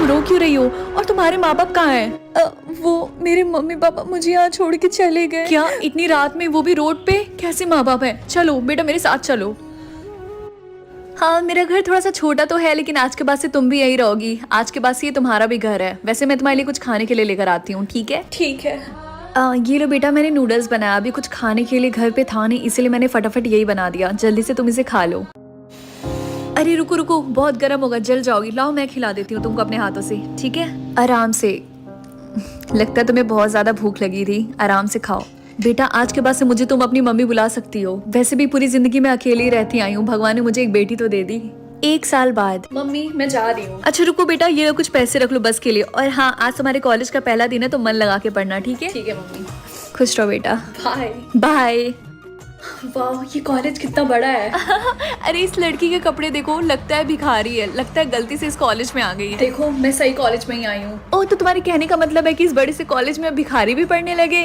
रो क्यों रही हो? और तुम्हारे माँ बाप कहाँ हैं? वो मेरे मम्मी पापा मुझे यहाँ छोड़ के चले गए। क्या इतनी रात में, वो भी रोड पे? कैसे माँ बाप है? चलो बेटा मेरे साथ चलो। हाँ मेरा घर थोड़ा सा छोटा तो है, लेकिन आज के बाद से तुम भी यही रहोगी। आज के बाद से ये तुम्हारा भी घर है। वैसे मैं तुम्हारे लिए कुछ खाने के लिए लेकर आती हूँ, ठीक है? ठीक है। ये लो बेटा, मैंने नूडल्स बनाया। अभी कुछ खाने के लिए घर पे था नहीं, इसलिए मैंने फटाफट यही बना दिया। जल्दी से तुम इसे खा लो। अरे रुको रुको, बहुत गर्म होगा, जल जाओगी। लाओ मैं खिला देती हूँ तुमको अपने हाथों से, ठीक है? आराम से। लगता है तुम्हें बहुत ज्यादा भूख लगी थी, आराम से खाओ। बेटा आज के बाद से मुझे तुम अपनी मम्मी बुला सकती हो। वैसे भी पूरी जिंदगी मैं अकेली ही रहती आई हूँ, भगवान ने मुझे एक बेटी तो दे दी। 1 साल बाद। मम्मी मैं जा रही हूँ। अच्छा रुको बेटा, ये लो कुछ पैसे रख लो बस के लिए। और हाँ, आज तुम्हारे कॉलेज का पहला दिन है, तो मन लगा के पढ़ना, ठीक है? ठीक है मम्मी। खुश रहो बेटा। Bye bye. वाह ये कॉलेज कितना बड़ा है। अरे इस लड़की के कपड़े देखो, लगता है भिखारी है। लगता है गलती से इस कॉलेज में आ गई है। देखो मैं सही कॉलेज में ही आई हूँ। ओह, तो तुम्हारे कहने का मतलब है कि इस बड़े से कॉलेज में अब भिखारी भी पढ़ने लगे?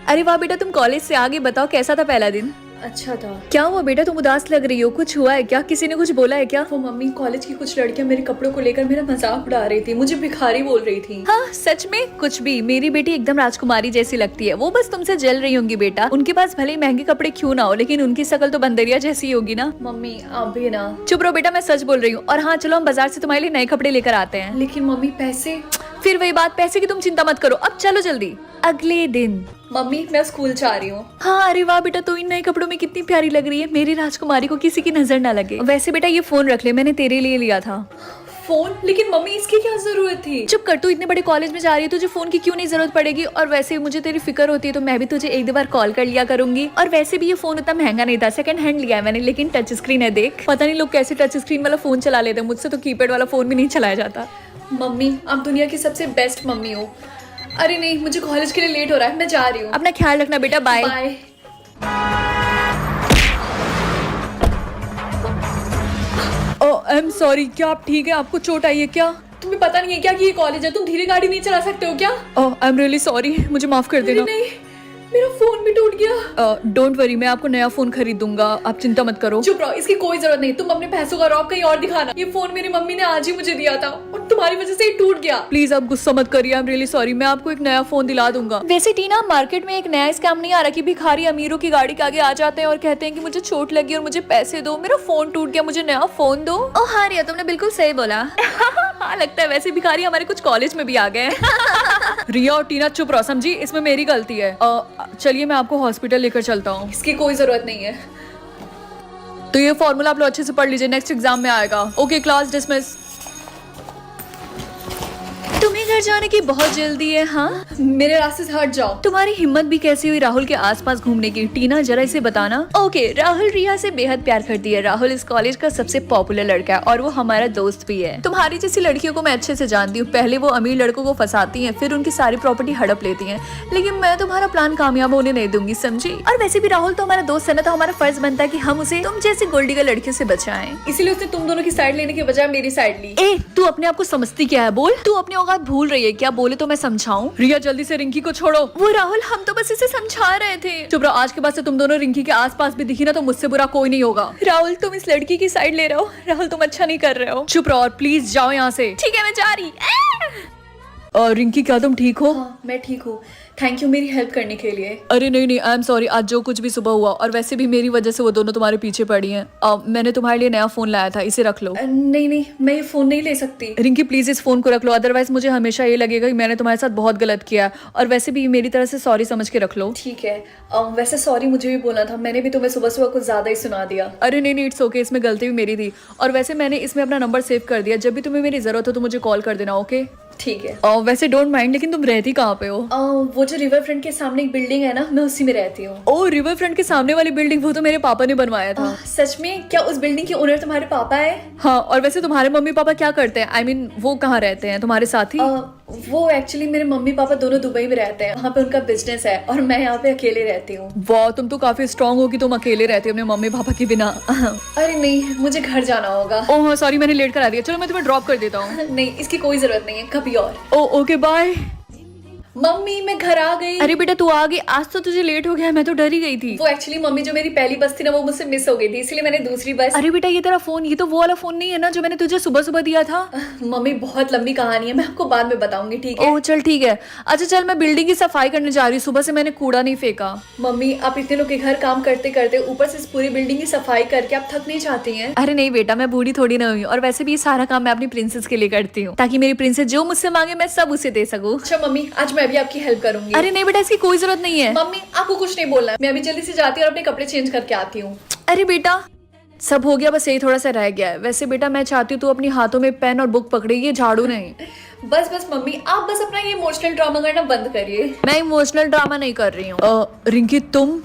अरे वाह बेटा, तुम कॉलेज से आ गए। बताओ कैसा था पहला दिन? अच्छा था। क्या हुआ बेटा, तुम उदास लग रही हो? कुछ हुआ है क्या? किसी ने कुछ बोला है क्या? वो मम्मी कॉलेज की कुछ लड़कियां मेरे कपड़ों को लेकर मेरा मजाक उड़ा रही थी, मुझे भिखारी बोल रही थी। हाँ सच में? कुछ भी। मेरी बेटी एकदम राजकुमारी जैसी लगती है। वो बस तुमसे जल रही होंगी बेटा। उनके पास भले ही महंगे कपड़े क्यों ना हो, लेकिन उनकी शक्ल तो बंदरिया जैसी ही होगी ना। मम्मी आप भी ना। चुप रहो बेटा, मैं सच बोल रही हूँ। और हाँ चलो, हम बाजार से तुम्हारे लिए नए कपड़े लेकर आते हैं। लेकिन मम्मी पैसे। फिर वही बात, पैसे की तुम चिंता मत करो। अब चलो जल्दी। अगले दिन। मम्मी मैं स्कूल जा रही हूँ। हाँ अरे वाह बेटा, तो इन नए कपड़ों में कितनी प्यारी लग रही है। मेरी राजकुमारी को किसी की नजर ना लगे। वैसे बेटा ये फोन रख ले, मैंने तेरे लिए लिया था। फोन? लेकिन मम्मी इसकी क्या जरूरत थी? चुप कर, तू इतने बड़े कॉलेज में जा रही है, तुझे फोन की क्यों नहीं जरूरत पड़ेगी? और वैसे मुझे तेरी फिक्र होती है तो मैं भी तुझे एक दो बार कॉल कर लिया करूंगी। और वैसे भी ये फोन उतना महंगा नहीं था, सेकंड हैंड लिया है मैंने, लेकिन टच स्क्रीन है। देख, पता नहीं लोग कैसे टच स्क्रीन वाला फोन चला लेते हैं। मुझसे तो कीपैड वाला फोन भी नहीं चलाया जाता। मम्मी आप दुनिया की सबसे बेस्ट मम्मी हो। अरे नहीं, मुझे कॉलेज के लिए लेट हो रहा है, मैं जा रही हूँ। अपना ख्याल रखना बेटा, bye. Bye. I am sorry, क्या आप ठीक है? आपको चोट आई है क्या? तुम्हें पता नहीं है क्या कि ये कॉलेज है? तुम धीरे गाड़ी नहीं चला सकते हो क्या? आई एम रियली सॉरी, मुझे माफ कर अरे देना। नहीं, मेरा फोन भी टूट गया। डोंट वरी, मैं आपको नया फोन खरीद दूंगा, आप चिंता मत करो। चुप रहो, इसकी कोई जरूरत नहीं। तुम अपने पैसों का रौब कहीं और दिखाना। ये फोन मेरी मम्मी ने आज ही मुझे दिया था और तुम्हारी वजह से ही टूट गया। प्लीज आप गुस्सा मत करिए, आई एम रियली सॉरी। मैं आपको एक नया फोन दिला दूंगा। वैसे टीना, मार्केट में एक नया स्कैम नहीं आ रहा कि भिखारी अमीरों की गाड़ी के आगे आ जाते हैं और कहते हैं कि मुझे चोट लगी और मुझे पैसे दो, मेरा फोन टूट गया, मुझे नया फोन दो। ओह हाँ रिया, तुमने बिल्कुल सही बोला। हाँ लगता है वैसे भिखारी हमारे कुछ कॉलेज में भी आ गए। रिया और टीना चुप रहो, समझी? इसमें मेरी गलती है। चलिए मैं आपको हॉस्पिटल लेकर चलता हूँ। इसकी कोई जरूरत नहीं है। तो ये फॉर्मूला आप लोग अच्छे से पढ़ लीजिए, नेक्स्ट एग्जाम में आएगा। Okay class dismiss. तुम्हें घर जाने की बहुत जल्दी है? हाँ मेरे रास्ते से हट जाओ। तुम्हारी हिम्मत भी कैसी हुई राहुल के आसपास घूमने की? टीना जरा इसे बताना। ओके, राहुल रिया से बेहद प्यार करती है। राहुल इस कॉलेज का सबसे पॉपुलर लड़का है और वो हमारा दोस्त भी है। तुम्हारी जैसी लड़कियों को मैं अच्छे से जानती हूँ। पहले वो अमीर लड़कों को फंसाती हैं, फिर उनकी सारी प्रॉपर्टी हड़प लेती हैं, लेकिन मैं तुम्हारा प्लान कामयाब होने नहीं दूंगी, समझी? और वैसे भी राहुल तो हमारा दोस्त है ना, तो हमारा फर्ज बनता है कि हम उसे तुम जैसी गोल्डी लड़कियों से बचाएं। इसीलिए उसने तुम दोनों की साइड लेने के बजाय मेरी साइड ली। ए, तू अपने आप को समझती क्या है? बोल, तू अपने औकात भूल रही है क्या? बोले तो मैं समझाऊं? रिया जल्दी से रिंकी को छोड़ो। वो राहुल, हम तो बस इसे समझा रहे थे। चुप रहो, आज के बाद से तुम दोनों रिंकी के आसपास भी दिखी ना तो मुझसे बुरा कोई नहीं होगा। राहुल तुम इस लड़की की साइड ले रहे हो। राहुल तुम अच्छा नहीं कर रहे हो। चुप रहो और प्लीज जाओ यहाँ से। ठीक है मैं जा रही। रिंकी क्या तुम ठीक हो? हाँ मैं ठीक हूँ, थैंक यू मेरी हेल्प करने के लिए। अरे नहीं नहीं, आई एम सॉरी। आज जो कुछ भी सुबह हुआ, और वैसे भी मेरी वजह से वो दोनों तुम्हारे पीछे पड़ी हैं। मैंने तुम्हारे लिए नया फोन लाया था, इसे रख लो। नहीं नहीं, मैं ये फोन नहीं ले सकती। रिंकी प्लीज इस फोन को रख लो, अदरवाइज मुझे हमेशा ये लगेगा कि मैंने तुम्हारे साथ बहुत गलत किया। और वैसे भी मेरी तरह से सॉरी समझ के रख लो। ठीक है। वैसे सॉरी मुझे भी बोलना था, मैंने भी तुम्हें सुबह सुबह कुछ ज्यादा ही सुना दिया। अरे नहीं नहीं, इट्स ओके, इसमें गलती भी मेरी थी। और वैसे मैंने इसमें अपना नंबर सेव कर दिया, जब भी तुम्हें मेरी जरूरत हो तो मुझे कॉल कर देना, ओके? ठीक है। वैसे डोंट माइंड, लेकिन तुम रहती कहाँ पे हो? वो जो रिवर फ्रंट के सामने एक बिल्डिंग है ना, मैं उसी में रहती हूँ। ओ, रिवर फ्रंट के सामने वाली बिल्डिंग? वो तो मेरे पापा ने बनवाया था। सच में? क्या उस बिल्डिंग के ओनर तुम्हारे पापा है? हाँ, और वैसे तुम्हारे मम्मी पापा क्या करते हैं? आई मीन वो कहाँ रहते हैं, तुम्हारे साथ ही? वो एक्चुअली मेरे मम्मी पापा दोनों दुबई में रहते हैं, वहाँ पे उनका बिजनेस है और मैं यहाँ पे अकेले रहती हूँ। वाह, तुम तो काफी स्ट्रांग हो कि तुम अकेले रहती हो अपने मम्मी पापा के बिना। अरे नहीं, मुझे घर जाना होगा। ओह हाँ सॉरी, मैंने लेट करा दिया। चलो मैं तुम्हें ड्रॉप कर देता हूँ। नहीं, इसकी कोई जरूरत नहीं है, कभी और। ओ ओके बाय। मम्मी मैं घर आ गई। अरे बेटा तू आ गई, आज तो तुझे लेट हो गया, मैं तो डर ही गई थी। वो एक्चुअली मम्मी जो मेरी पहली बस थी ना वो मुझसे मिस हो गई थी, इसलिए मैंने दूसरी बस। अरे बेटा ये तेरा फोन, ये तो वो वाला फोन नहीं है ना जो मैंने तुझे सुबह सुबह दिया था? मम्मी बहुत लंबी कहानी है, मैं आपको बाद में बताऊंगी, ठीक है? ओह चल ठीक है। अच्छा चल, मैं बिल्डिंग की सफाई करने जा रही हूँ, सुबह से मैंने कूड़ा नहीं फेंका। मम्मी आप इतने लोग के घर काम करते करते ऊपर से इस पूरी बिल्डिंग की सफाई करके आप थक नहीं जाती हैं? अरे नहीं बेटा, मैं बूढ़ी थोड़ी ना हुई हूँ, और वैसे भी ये सारा काम मैं अपनी प्रिंसेस के लिए करती हूँ, ताकि मेरी प्रिंसेस जो मुझसे मांगे मैं सब उसे दे सकूँ। अच्छा मम्मी आज मैं भी आपकी हेल्प करूंगी। अरे नहीं बेटा, इसकी कोई जरूरत नहीं है। मम्मी आपको कुछ नहीं बोलना है, मैं अभी जल्दी से जाती हूँ और अपने कपड़े चेंज करके आती हूँ। अरे बेटा सब हो गया, बस यही थोड़ा सा रह गया है। वैसे बेटा मैं चाहती हूँ तू अपनी हाथों में पेन और बुक पकड़े, ये झाड़ू नहीं। बस बस मम्मी आप बस अपना ये इमोशनल ड्रामा करना बंद करिए। मैं इमोशनल ड्रामा नहीं कर रही हूँ। रिंकी तुम?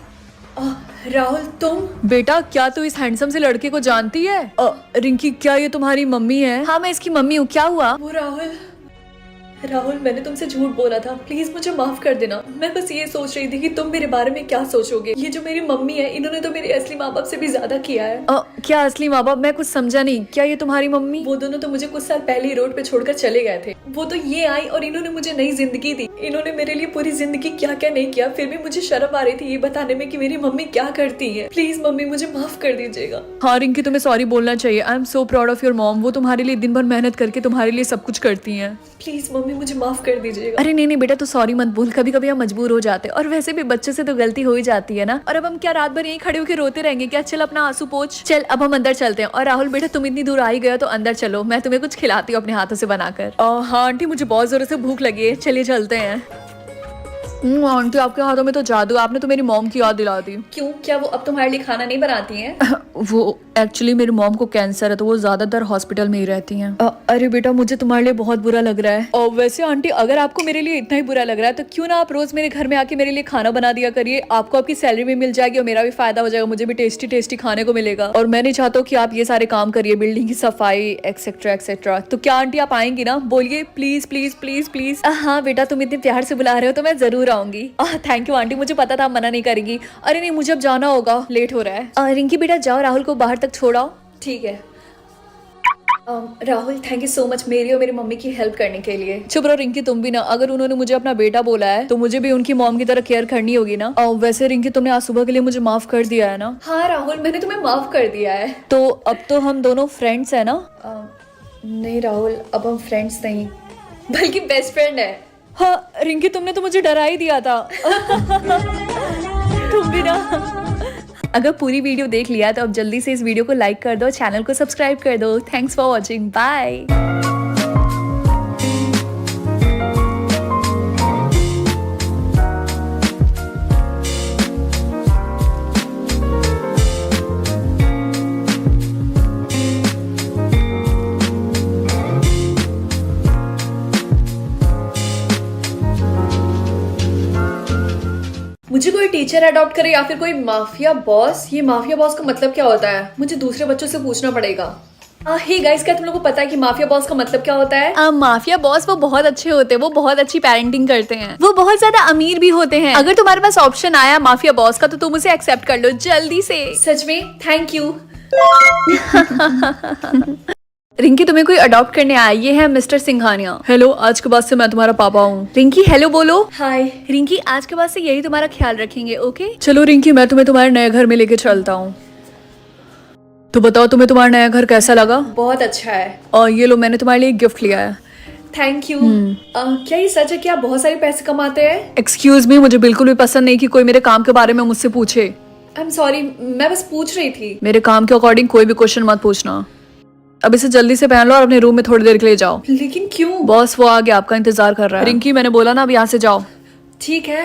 राहुल तुम? बेटा क्या तू इस हैंडसम से लड़के को जानती है? रिंकी क्या ये तुम्हारी मम्मी है? हाँ मैं इसकी मम्मी हूँ, क्या हुआ? वो राहुल मैंने तुमसे झूठ बोला था, प्लीज मुझे माफ कर देना। मैं बस ये सोच रही थी कि तुम मेरे बारे में क्या सोचोगे। ये जो मेरी मम्मी है इन्होंने तो मेरे असली माँ बाप से भी ज्यादा किया है। क्या असली माँ बाप? मैं कुछ समझा नहीं, क्या ये तुम्हारी मम्मी? वो दोनों तो मुझे कुछ साल पहले ही रोड पे छोड़कर चले गए थे। वो तो ये आई और इन्होंने मुझे नई जिंदगी दी। इन्होंने मेरे लिए पूरी जिंदगी क्या क्या नहीं किया, फिर भी मुझे शर्म आ रही थी ये बताने में कि मेरी मम्मी क्या करती है। प्लीज मम्मी मुझे माफ कर दीजिएगा। हाँ रिंकी तुम्हें सॉरी बोलना चाहिए। I am so proud of your mom, वो तुम्हारे लिए दिन भर मेहनत करके तुम्हारे लिए सब कुछ करती हैं। प्लीज मम्मी मुझे माफ कर दीजिएगा। अरे नहीं बेटा तू सॉरी मत बोल, कभी कभी हम मजबूर हो जाते हैं, और वैसे भी बच्चे से तो गलती हो ही जाती है ना। और अब हम क्या रात भर यहीं खड़े होकर रोते रहेंगे क्या? चल अपना आंसू पोंछ। चल अब हम अंदर चलते हैं। और राहुल बेटा तुम इतनी दूर आ ही गए तो अंदर चलो, मैं तुम्हें कुछ खिलाती हूँ अपने हाथों से बनाकर। हाँ आंटी मुझे बहुत जोरों से भूख लगी है, चलिए चलते हैं। आंटी आपके हाथों में तो जादू, आपने तो मेरी मॉम की याद दिला दी। क्यों, क्या वो अब तुम्हारे लिए खाना नहीं बनाती हैं? वो एक्चुअली मेरी मॉम को कैंसर है तो वो ज्यादातर हॉस्पिटल में ही रहती हैं। अरे बेटा मुझे तुम्हारे लिए बहुत बुरा लग रहा है। और वैसे आंटी अगर आपको मेरे लिए इतना ही बुरा लग रहा है तो क्यों ना आप रोज मेरे घर में आके मेरे लिए खाना बना दिया करिए। आपको आपकी सैलरी भी मिल जाएगी और मेरा भी फायदा हो जाएगा, मुझे भी टेस्टी टेस्टी खाने को मिलेगा। और मैं नहीं चाहता हूँ कि आप ये सारे काम करिए, बिल्डिंग की सफाई एक्सेट्रा एक्सेट्रा। तो क्या आंटी आप आएंगी ना? बोलिए प्लीज प्लीज प्लीज प्लीज। हाँ बेटा तुम इतने प्यार से बुला रहे हो तो मैं जरूर आऊंगी। थैंक यू आंटी, मुझे पता था आप मना नहीं करेंगी। अरे नहीं मुझे अब जाना होगा, लेट हो रहा है। रिंकी बेटा जाओ राहुल को बाहर तक छोड़ाओ। ठीक है। Rahul thank you so much मेरी और मेरी मम्मी की हेल्प करने के लिए। चुप रहो रिंकी तुम भी ना, अगर उन्होंने मुझे अपना बेटा बोला है तो मुझे भी उनकी मॉम की तरह केयर करनी होगी ना। वैसे रिंकी तुमने आज सुबह के लिए मुझे माफ कर दिया है ना? हाँ राहुल मैंने तुम्हें माफ कर दिया है। तो अब तो हम दोनों फ्रेंड्स है ना? नहीं राहुल अब हम फ्रेंड्स नहीं बल्कि बेस्ट फ्रेंड है। हाँ रिंकी तुमने तो मुझे डरा ही दिया था। तुम भी ना। अगर पूरी वीडियो देख लिया तो अब जल्दी से इस वीडियो को लाइक कर दो, चैनल को सब्सक्राइब कर दो। Thanks for watching, bye. मुझे कोई टीचर अडॉप्ट करे या फिर कोई माफिया बॉस। ये माफिया बॉस का मतलब क्या होता है? मुझे दूसरे बच्चों से पूछना पड़ेगा। हे गाइस क्या तुम लोगों को पता है कि माफिया बॉस का मतलब क्या होता है? माफिया बॉस वो बहुत अच्छे होते हैं, वो बहुत अच्छी पेरेंटिंग करते हैं, वो बहुत ज्यादा अमीर भी होते हैं। अगर तुम्हारे पास ऑप्शन आया माफिया बॉस का तो तुम उसे एक्सेप्ट कर लो जल्दी से। सच में थैंक यू। रिंकी तुम्हें कोई अडॉप्ट करने आया, ये है मिस्टर सिंघानिया। हेलो आज के बाद से मैं तुम्हारा पापा हूँ। रिंकी हेलो बोलो। हाय। रिंकी आज के बाद से यही तुम्हारा ख्याल रखेंगे, ओके? चलो रिंकी मैं तुम्हें तुम्हारे नए घर में लेके चलता हूँ। तो बताओ तुम्हें तुम्हारा नया घर कैसा लगा? बहुत अच्छा है। और ये लो मैंने तुम्हारे लिए एक गिफ्ट लिया है। Thank you. क्या ये सच है कि आप बहुत सारे पैसे कमाते हैं? एक्सक्यूज मी, मुझे बिल्कुल भी पसंद नहीं कि कोई मेरे काम के बारे में मुझसे पूछे। आई एम सॉरी मैं बस पूछ रही थी। मेरे काम के अकॉर्डिंग कोई भी क्वेश्चन मत पूछना। अब इसे जल्दी से पहन लो और अपने रूम में थोड़ी देर के लिए जाओ। लेकिन क्यों? बॉस वो आ गया, आपका इंतजार कर रहा है। रिंकी मैंने बोला ना अब यहाँ से जाओ। ठीक है।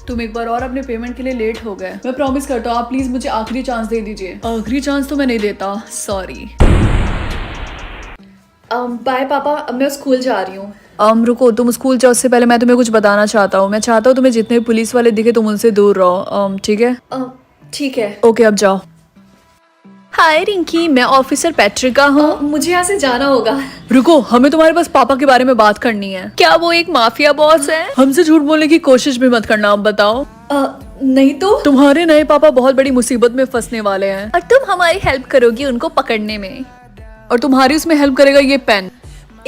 तुम एक बार और अपने पेमेंट के लिए लेट हो गए। मैं प्रॉमिस करता हूँ आप प्लीज मुझे आखिरी चांस दे दीजिए। आखिरी चांस तो मैं नहीं देता, सॉरी। बाय पापा, अब मैं स्कूल जा रही हूँ। रुको तुम स्कूल जाओ उससे पहले मैं तुम्हें कुछ बताना चाहता हूँ। मैं चाहता हूँ तुम्हें जितने पुलिस वाले दिखे तुम उनसे दूर रहो, ठीक है? ठीक है। ओके अब जाओ। हाय रिंकी मैं ऑफिसर पैट्रिका हूँ। मुझे यहाँ से जाना होगा। रुको हमें तुम्हारे पास पापा के बारे में बात करनी है। क्या वो एक माफिया बॉस है? हमसे झूठ बोलने की कोशिश भी मत करना। अब बताओ। नहीं तो तुम्हारे नए पापा बहुत बड़ी मुसीबत में फंसने वाले हैं और तुम हमारी हेल्प करोगी उनको पकड़ने में, और तुम्हारी उसमें हेल्प करेगा ये पेन।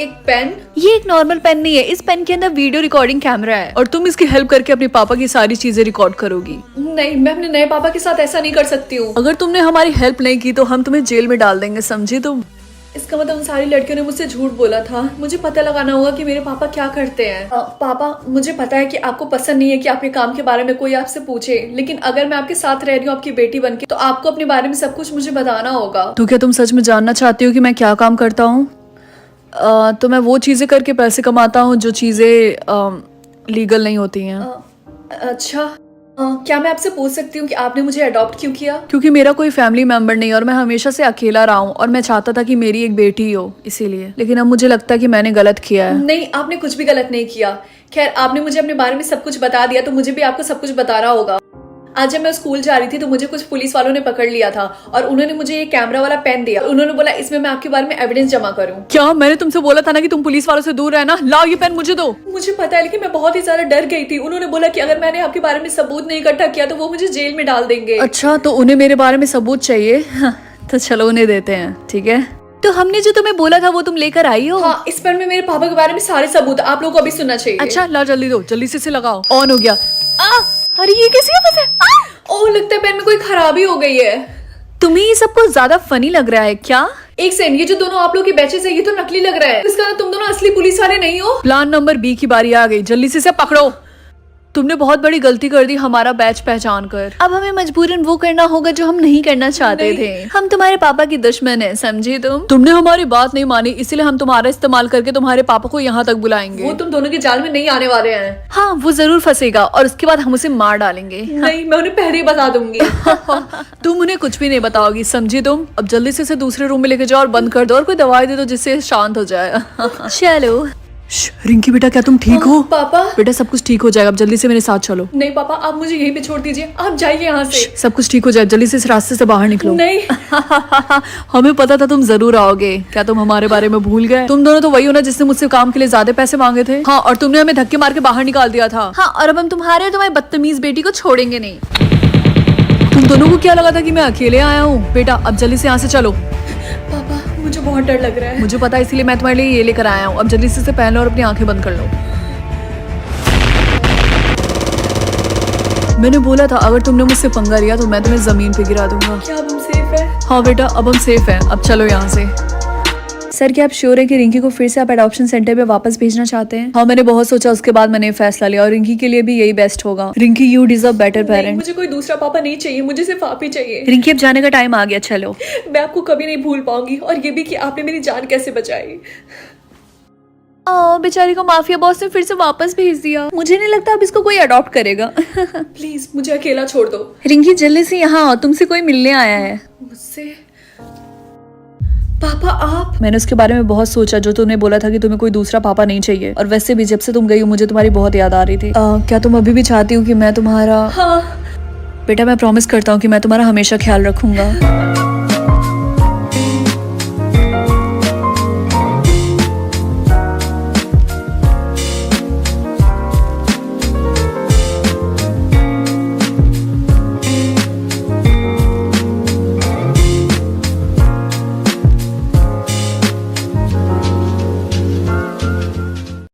एक पेन? ये एक नॉर्मल पेन नहीं है, इस पेन के अंदर वीडियो रिकॉर्डिंग कैमरा है और तुम इसकी हेल्प करके अपने पापा की सारी चीजें रिकॉर्ड करोगी। नहीं, मैं अपने नए पापा के साथ ऐसा नहीं कर सकती हूँ। अगर तुमने हमारी हेल्प नहीं की तो हम तुम्हें जेल में डाल देंगे, समझी तुम? इसका मतलब उन सारी लड़कियों ने मुझसे झूठ बोला था। मुझे पता लगाना होगा कि मेरे पापा क्या करते हैं। पापा, मुझे पता है कि आपको पसंद नहीं है कि आपके काम के बारे में कोई आपसे पूछे, लेकिन अगर मैं आपके साथ रह रही हूँ आपकी बेटी बनके, तो आपको अपने बारे में सब कुछ मुझे बताना होगा। तो क्या तुम सच में जानना चाहती हो कि मैं क्या काम करता हूँ? तो मैं वो चीजें करके पैसे कमाता हूँ जो चीजें लीगल नहीं होती हैं। अच्छा, क्या मैं आपसे पूछ सकती हूँ कि आपने मुझे अडॉप्ट क्यों किया? क्योंकि मेरा कोई फैमिली मेंबर नहीं है और मैं हमेशा से अकेला रहा हूँ और मैं चाहता था कि मेरी एक बेटी हो, इसीलिए। लेकिन अब मुझे लगता है कि मैंने गलत किया है। नहीं, आपने कुछ भी गलत नहीं किया। खैर, आपने मुझे अपने बारे में सब कुछ बता दिया, तो मुझे भी आपको सब कुछ बताना होगा। आज जब मैं स्कूल जा रही थी तो मुझे कुछ पुलिस वालों ने पकड़ लिया था और उन्होंने मुझे ये कैमरा वाला पेन दिया। उन्होंने बोला इसमें मैं आपके बारे में एविडेंस जमा करूं। क्या मैंने तुमसे बोला था ना कि तुम पुलिस वालों से दूर रहना? लाओ ये पेन मुझे दो। मुझे पता है, लेकिन मैं बहुत ही ज्यादा डर गई थी। उन्होंने बोला कि अगर मैंने आपके बारे में सबूत नहीं इकट्ठा किया तो वो मुझे जेल में डाल देंगे। अच्छा, तो उन्हें मेरे बारे में सबूत चाहिए? तो चलो उन्हें देते हैं, ठीक है। तो हमने जो तुम्हें बोला था वो तुम लेकर आई हो? हाँ, इस पेन में मेरे पापा के बारे में सारे सबूत, आप लोगों को अभी सुनना चाहिए। अच्छा, ला जल्दी दो, जल्दी से लगाओ। ऑन हो गया। अरे ये कैसे वापस है? ओह, लगता है पेन में कोई खराबी हो गई है। तुम्हें ये सब कुछ ज्यादा फनी लग रहा है क्या? एक सेकंड, ये जो दोनों आप लोग के बैचेस है ये तो नकली लग रहा है। इसका तुम दोनों असली पुलिस वाले नहीं हो? प्लान नंबर बी की बारी आ गई, जल्दी से इसे पकड़ो। तुमने बहुत बड़ी गलती कर दी हमारा बैच पहचान कर। अब हमें मजबूरन वो करना होगा जो हम नहीं करना चाहते थे। हम तुम्हारे पापा की दुश्मन है, समझी तुम? तुमने हमारी बात नहीं मानी, इसलिए हम तुम्हारा इस्तेमाल करके तुम्हारे पापा को यहाँ तक बुलाएंगे। वो तुम दोनों के जाल में नहीं आने वाले हैं। हाँ, वो जरूर फंसेगा और उसके बाद हम उसे मार डालेंगे। नहीं, मैं उन्हें पहले ही बता दूंगी। तुम उन्हें कुछ भी नहीं बताओगी, समझी तुम? अब जल्दी से इसे दूसरे रूम में लेके जाओ और बंद कर दो और कोई दवाई दे दो जिससे शांत हो जाए। चलो। रिंकी बेटा, क्या तुम ठीक हो? पापा, बेटा सब कुछ ठीक हो जाएगा, अब जल्दी से मेरे साथ चलो। नहीं पापा, आप मुझे यहीं पे छोड़ दीजिए, आप जाइए यहाँ से। सब कुछ ठीक हो जाए, जल्दी से इस रास्ते से बाहर निकलो। नहीं। हमें पता था तुम जरूर आओगे। क्या तुम हमारे बारे में भूल गए? तुम दोनों तो वही हो ना जिसने मुझसे काम के लिए ज्यादा पैसे मांगे थे। हाँ, और तुमने हमें धक्के मार के बाहर निकाल दिया था। हाँ, और अब हम तुम्हारे और तुम्हारी बदतमीज बेटी को छोड़ेंगे नहीं। तुम दोनों को क्या लगा था कि मैं अकेले आया हूँ? बेटा अब जल्दी से यहाँ से चलो। पापा, मुझे बहुत डर लग रहा है। मुझे पता है, इसीलिए मैं तुम्हारे लिए ये लेकर आया हूँ। अब जल्दी से इसे पहन लो और अपनी आंखें बंद कर लो। मैंने बोला था अगर तुमने मुझसे पंगा लिया तो मैं तुम्हें जमीन पे गिरा दूंगा। क्या अब हम सेफ है? हाँ बेटा, अब हम सेफ हैं। अब चलो यहाँ से। सर, क्या आप श्योर है कि रिंकी को फिर से आप एडॉप्शन सेंटर पे वापस भेजना चाहते हैं? हाँ, मैंने बहुत सोचा, उसके बाद मैंने फैसला लिया और रिंकी के लिए भी यही बेस्ट होगा। Rinki, you deserve better parent. मुझे कोई दूसरा पापा नहीं चाहिए, मुझे सिर्फ आप ही चाहिए। रिंकी, अब जाने का टाइम आ गया, चलो। मैं आपको कभी नहीं भूल पाऊंगी, और ये भी कि आपने मेरी जान कैसे बचाई। बेचारी को माफिया बॉस ने फिर से वापस भेज दिया। मुझे नहीं लगता अब इसको कोई अडॉप्ट करेगा। प्लीज मुझे अकेला छोड़ दो। रिंकी, जल्दी से यहाँ आओ, तुमसे कोई मिलने आया है। मुझसे? पापा आप? मैंने उसके बारे में बहुत सोचा, जो तुमने बोला था कि तुम्हें कोई दूसरा पापा नहीं चाहिए। और वैसे भी जब से तुम गई हो मुझे तुम्हारी बहुत याद आ रही थी। क्या तुम अभी भी चाहती हो कि मैं तुम्हारा? हाँ बेटा, मैं प्रॉमिस करता हूँ कि मैं तुम्हारा हमेशा ख्याल रखूंगा।